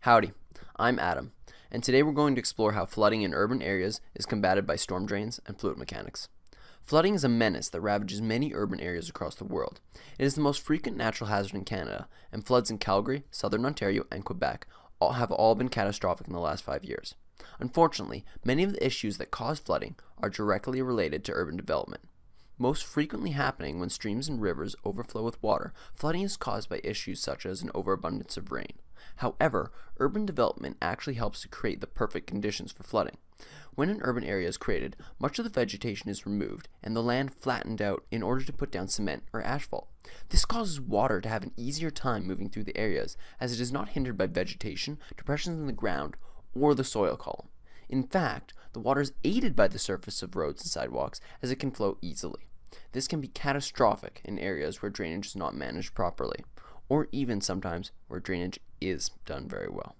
Howdy, I'm Adam, and today we're going to explore how flooding in urban areas is combated by storm drains and fluid mechanics. Flooding is a menace that ravages many urban areas across the world. It is the most frequent natural hazard in Canada, and floods in Calgary, southern Ontario, and Quebec have all been catastrophic in the last 5 years. Unfortunately, many of the issues that cause flooding are directly related to urban development. Most frequently happening when streams and rivers overflow with water, flooding is caused by issues such as an overabundance of rain. However, urban development actually helps to create the perfect conditions for flooding. When an urban area is created, much of the vegetation is removed and the land flattened out in order to put down cement or asphalt. This causes water to have an easier time moving through the areas, as it is not hindered by vegetation, depressions in the ground, or the soil column. In fact, the water is aided by the surface of roads and sidewalks, as it can flow easily. This can be catastrophic in areas where drainage is not managed properly, or even sometimes where drainage is done very well.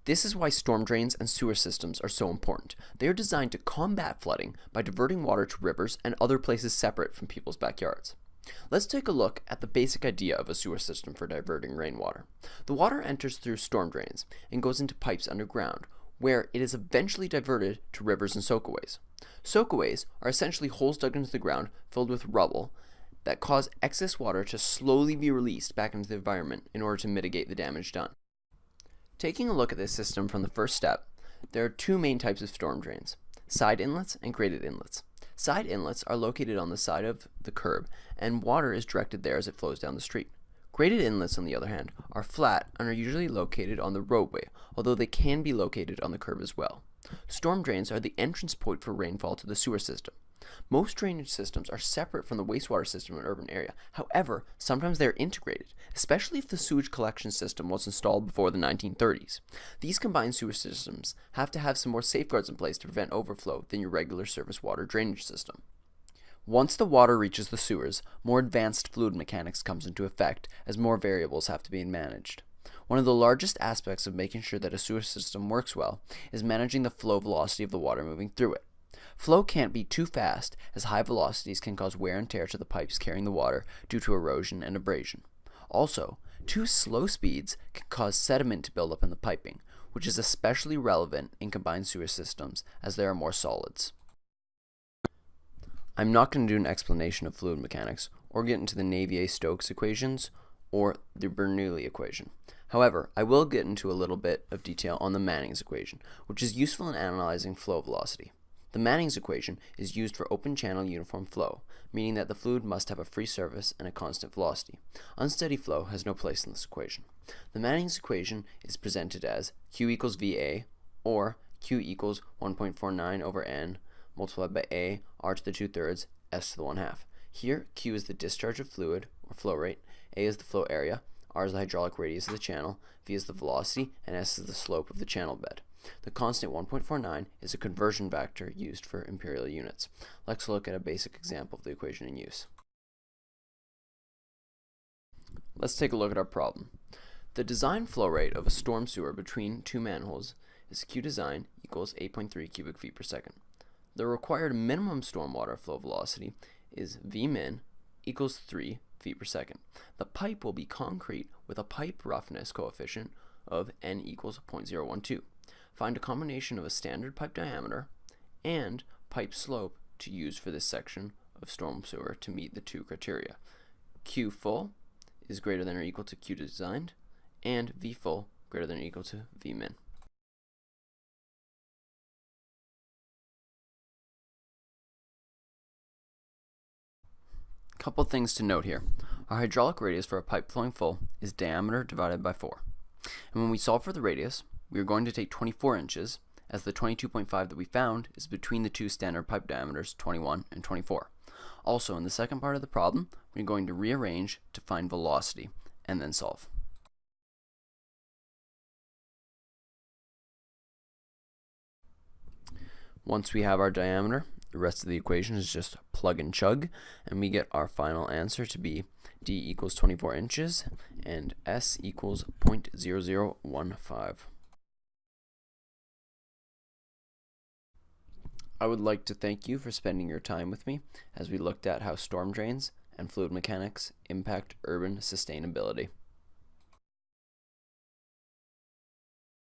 This is why storm drains and sewer systems are so important. They are designed to combat flooding by diverting water to rivers and other places separate from people's backyards. Let's take a look at the basic idea of a sewer system for diverting rainwater. The water enters through storm drains and goes into pipes underground, where it is eventually diverted to rivers and soakaways. Soakaways are essentially holes dug into the ground filled with rubble that cause excess water to slowly be released back into the environment in order to mitigate the damage done. Taking a look at this system from the first step, there are two main types of storm drains: side inlets and graded inlets. Side inlets are located on the side of the curb, and water is directed there as it flows down the street. Graded inlets, on the other hand, are flat and are usually located on the roadway, although they can be located on the curb as well. Storm drains are the entrance point for rainfall to the sewer system. Most drainage systems are separate from the wastewater system in an urban area. However, sometimes they are integrated, especially if the sewage collection system was installed before the 1930s. These combined sewer systems have to have some more safeguards in place to prevent overflow than your regular surface water drainage system. Once the water reaches the sewers, more advanced fluid mechanics comes into effect, as more variables have to be managed. One of the largest aspects of making sure that a sewer system works well is managing the flow velocity of the water moving through it. Flow can't be too fast, as high velocities can cause wear and tear to the pipes carrying the water due to erosion and abrasion. Also, too slow speeds can cause sediment to build up in the piping, which is especially relevant in combined sewer systems as there are more solids. I'm not going to do an explanation of fluid mechanics or get into the Navier-Stokes equations or the Bernoulli equation. However, I will get into a little bit of detail on the Manning's equation, which is useful in analyzing flow velocity. The Manning's equation is used for open channel uniform flow, meaning that the fluid must have a free surface and a constant velocity. Unsteady flow has no place in this equation. The Manning's equation is presented as Q equals VA, or Q equals 1.49 over N multiplied by A, R to the 2/3, S to the 1/2. Here, Q is the discharge of fluid, or flow rate, A is the flow area, R is the hydraulic radius of the channel, V is the velocity, and S is the slope of the channel bed. The constant 1.49 is a conversion factor used for imperial units. Let's look at a basic example of the equation in use. Let's take a look at our problem. The design flow rate of a storm sewer between two manholes is Q design equals 8.3 cubic feet per second. The required minimum stormwater flow velocity is V min equals 3 feet per second. The pipe will be concrete with a pipe roughness coefficient of N equals 0.012. Find a combination of a standard pipe diameter and pipe slope to use for this section of storm sewer to meet the two criteria. Q full is greater than or equal to Q designed, and V full greater than or equal to V min. Couple things to note here. Our hydraulic radius for a pipe flowing full is diameter divided by 4. And when we solve for the radius, we are going to take 24 inches, as the 22.5 that we found is between the two standard pipe diameters, 21 and 24. Also, in the second part of the problem, we're going to rearrange to find velocity and then solve. Once we have our diameter, the rest of the equation is just plug and chug, and we get our final answer to be D equals 24 inches and S equals 0.0015. I would like to thank you for spending your time with me as we looked at how storm drains and fluid mechanics impact urban sustainability.